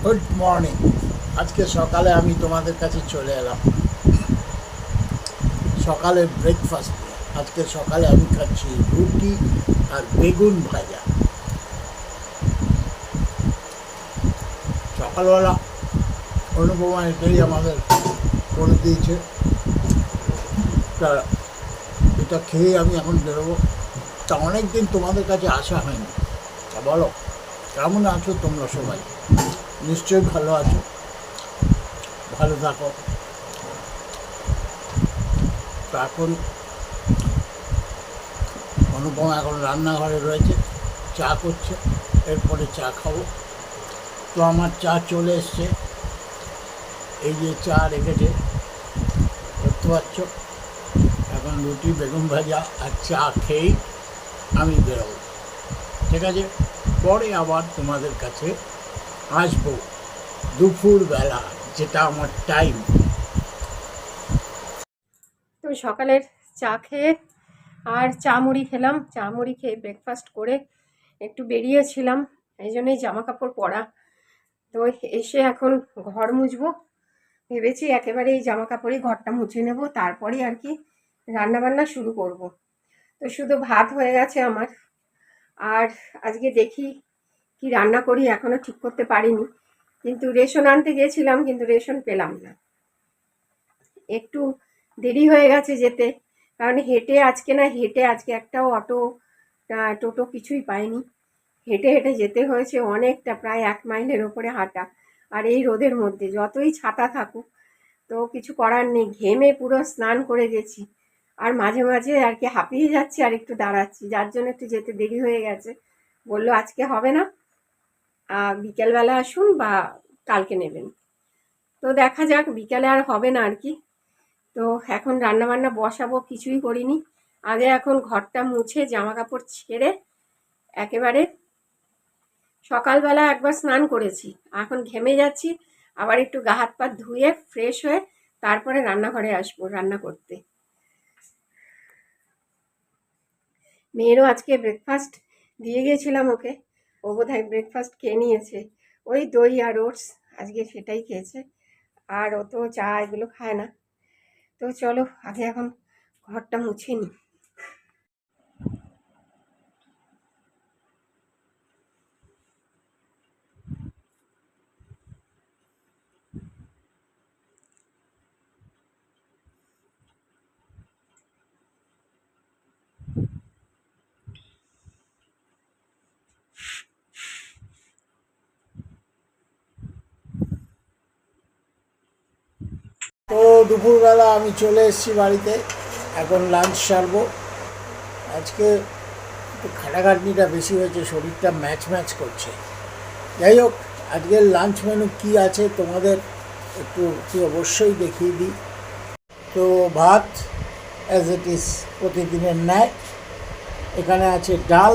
Good morning. আজকে সকালে আমি তোমাদের কাছে চলে এলাম সকালের ব্রেকফাস্ট। আজকে সকালে আমি খাচ্ছি রুটি আর বেগুন ভাজা। সকালবেলা অনুপমা এটাই আমাদের করে দিয়েছে। তা এটা খেয়ে আমি এখন বেরোবো। তা অনেক দিন তোমাদের কাছে আসা হয়নি। তা বলো, কেমন আছো তোমরা সবাই? নিশ্চয়ই ভালো আছো, ভালো থাকো। তো এখন অনুপমা এখন রান্নাঘরে রয়েছে, চা করছে। এরপরে চা খাবো। তো আমার চা চলে এসছে, এই যে চা রেখেছে, দেখতে পাচ্ছ। এখন রুটি বেগুন ভাজা আর চা খেয়েই আমি বেরোবো। ঠিক আছে, পরে আবার তোমাদের কাছে আসবো দুপুরবেলা, যেটা আমার টাইম। তো সকালের চা খেয়ে আর চা মুড়ি খেলাম। চা মুড়ি খেয়ে ব্রেকফাস্ট করে একটু বেরিয়েছিলাম, এই জন্যই জামা কাপড় পরা। তো এসে এখন ঘর মুছবো ভেবেছি, একেবারে এই জামা কাপড়ই ঘরটা মুছে নেব, তারপরেই আর কি রান্না বান্না শুরু করব। তো শুধু ভাত হয়ে গেছে আমার। আর আজকে দেখি কি রান্না করি, এখনো ঠিক করতে পারিনি। কিন্তু রেশন আনতে গেছিলাম, কিন্তু রেশন পেলাম না, একটু দেরি হয়ে গেছে যেতে। কারণ হেঁটে আজকে একটাও অটো টোটো কিছুই পাইনি। হেঁটে হেঁটে যেতে হয়েছে অনেকটা, প্রায় 1 মাইলের ওপরে হাঁটা। আর এই রোদের মধ্যে যতই ছাতা থাকুক, তো কিছু করার নেই, ঘেমে পুরো স্নান করে গেছি। আর মাঝে মাঝে আর কি হাঁপিয়ে যাচ্ছি আর একটু দাঁড়াচ্ছি, যার জন্য একটু যেতে দেরি হয়ে গেছে। বললো আজকে হবে না, বিকেলবেলা আসুন বা কালকে নেবেন। তো দেখা যাক, বিকালে আর হবে না আর কি। তো এখন রান্না বান্না বসাবো, কিছুই করিনি। আগে এখন ঘরটা মুছে জামা কাপড় ছেড়ে একেবারে, সকালবেলা একবার স্নান করেছি, এখন ঘেমে যাচ্ছি, আবার একটু গা হাত পা ধুয়ে ফ্রেশ হয়ে তারপরে রান্নাঘরে আসবো রান্না করতে। মেয়েরও আজকে ব্রেকফাস্ট দিয়ে গেছিলাম ওকে, ও বোধহয় ব্রেকফাস্ট খেয়ে নিয়েছে। ওই দই আর ওটস, আজকে সেটাই খেয়েছে। আর ও তো চা এগুলো খায় না। তো চলো আগে এখন ঘরটা মুছে নিই। তো দুপুরবেলা আমি চলে এসেছি বাড়িতে, এখন লাঞ্চ সারবো। আজকে একটু খাটাখাটনিটা বেশি হয়েছে, শরীরটা ম্যাচ ম্যাচ করছে। যাই হোক, আজকের লাঞ্চ মেনু কী আছে তোমাদের একটু অবশ্যই দেখিয়ে দিই। তো ভাত অ্যাজ ইট ইজ প্রতিদিনের ন্যায়। এখানে আছে ডাল,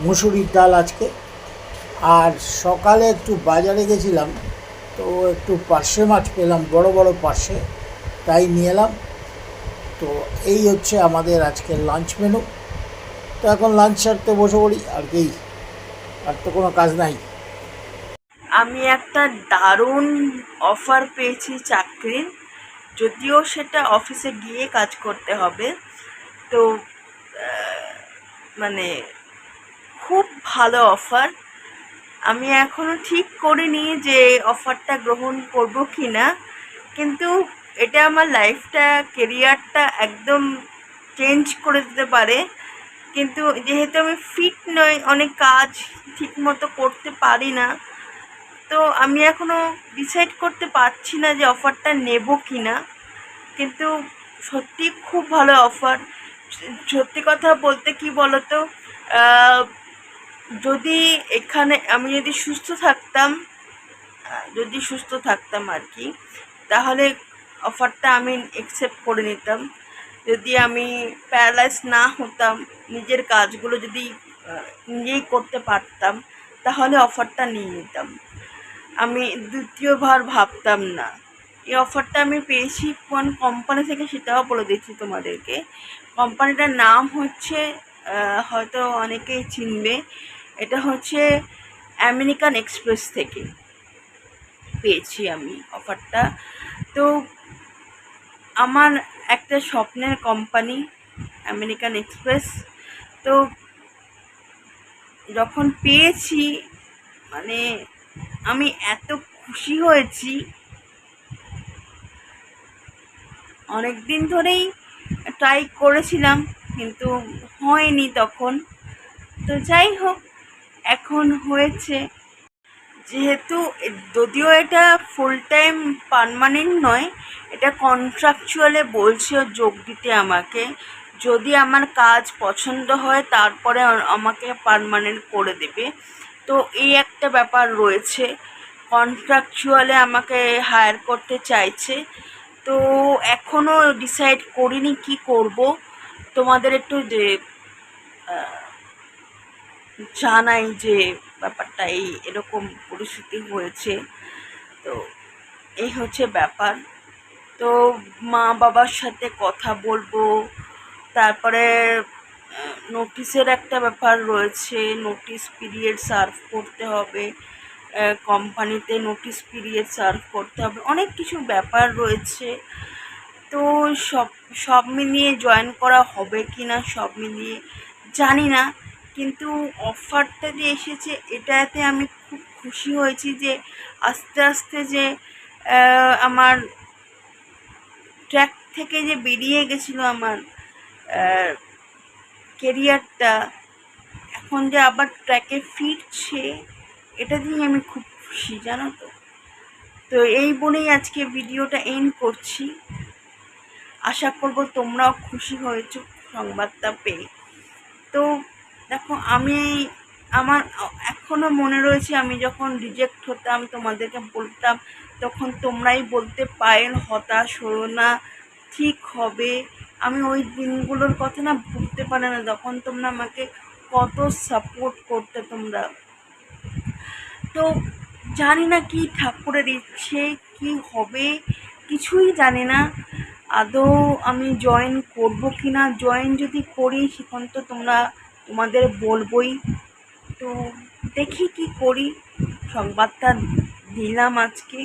মুসুরির ডাল আজকে। আর সকালে একটু বাজারে গেছিলাম, তো একটু পার্শে মাছ পেলাম, বড় বড় পার্শে, তাই নিয়ে এলাম। তো এই হচ্ছে আমাদের আজকের লাঞ্চ মেনু। তো এখন লাঞ্চ সারতে বসে পড়ি আর কি, আর তো কোনো কাজ নাই। আমি একটা দারুণ অফার পেয়েছি চাকরির, যদিও সেটা অফিসে গিয়ে কাজ করতে হবে। তো মানে খুব ভালো অফার। আমি এখনও ঠিক করিনি যে অফারটা গ্রহণ করব কি না, কিন্তু এটা আমার লাইফটা, কেরিয়ারটা একদম চেঞ্জ করে দিতে পারে। কিন্তু যেহেতু আমি ফিট নই, অনেক কাজ ঠিকমতো করতে পারি না, তো আমি এখনও ডিসাইড করতে পারছি না যে অফারটা নেব কি না। কিন্তু সত্যি খুব ভালো অফার। সত্যি কথা বলতে কি বলো তো, যদি এখানে আমি যদি সুস্থ থাকতাম আর কি, তাহলে অফারটা আমি অ্যাকসেপ্ট করে নিতাম। যদি আমি প্যারালাইজ না হতাম, নিজের কাজগুলো যদি নিজেই করতে পারতাম, তাহলে অফারটা নিয়ে নিতাম। আমি দ্বিতীয়বার ভাবতাম না। এই অফারটা আমি পেয়েছি কোন কোম্পানি থেকে সেটাও বলে দিচ্ছি তোমাদেরকে। কোম্পানিটার নাম হচ্ছে, হয়তো অনেকেই চিনবে, এটা হচ্ছে আমেরিকান এক্সপ্রেস থেকে। পেয়েছি আমি অফারটা। তো আমার একটা স্বপ্নের কোম্পানি আমেরিকান এক্সপ্রেস, তো যখন পেয়েছি মানে আমি এত খুশি হয়েছি। অনেক দিন ধরেই ট্রাই করেছিলাম কিন্তু হয়নি তখন। তো যাই হোক, এখন হয়েছে। যেহেতু যদিও এটা ফুল টাইম পার্মানেন্ট নয়, এটা কন্ট্রাকচুয়ালে বলছে যোগ দিতে আমাকে। যদি আমার কাজ পছন্দ হয় তারপরে আমাকে পার্মানেন্ট করে দেবে। তো এই একটা ব্যাপার রয়েছে, কন্ট্রাকচুয়ালে আমাকে হায়ার করতে চাইছে। তো এখনও ডিসাইড করিনি কি করব। তোমাদের একটু যে জানাই যে ব্যাপারটা এরকম পরিস্থিতি হয়েছে। তো এই হচ্ছে ব্যাপার। তো মা বাবার সাথে কথা বলবো। তারপরে নোটিশের একটা ব্যাপার রয়েছে, নোটিশ পিরিয়ড সার্ভ করতে হবে, কোম্পানিতে নোটিশ পিরিয়ড সার্ভ করতে হবে, অনেক কিছু ব্যাপার রয়েছে। তো সব সব মিলিয়ে জয়েন করা হবে কি না সব মিলিয়ে জানি না, কিন্তু অফারটা যে এসেছে এটাতে আমি খুব খুশি হয়েছি যে আস্তে আস্তে যে আমার ট্র্যাক থেকে যে বেরিয়ে গেছিলো আমার কেরিয়ারটা, এখন যে আবার ট্র্যাকে ফিরছে, এটা দিয়ে আমি খুব খুশি, জানো তো। তো এই বলেই আজকে ভিডিওটা এন্ড করছি। আশা করব তোমরাও খুশি হয়েছো সংবাদটা পেয়ে। তো দেখো, আমার এখনও মনে রয়েছে আমি যখন রিজেক্ট হতাম তোমাদেরকে বলতাম, তখন তোমরাই বলতে পায়েল হতাশ হও না, ঠিক হবে। আমি ওই দিনগুলোর কথা না ভুলতে পারি না, তখন তোমরা আমাকে কত সাপোর্ট করতে তোমরা। তো জানি না কি ঠাকুরের ইচ্ছে কি হবে, কিছুই জানি না আদৌ আমি জয়েন করব কি না। জয়েন যদি করি সেখান তো তোমাদের বলবই। তো দেখি কি করি, সংবাদটা দিলাম আজকে।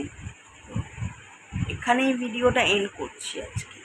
এখানেই ভিডিওটা এন্ড করছি আজকে।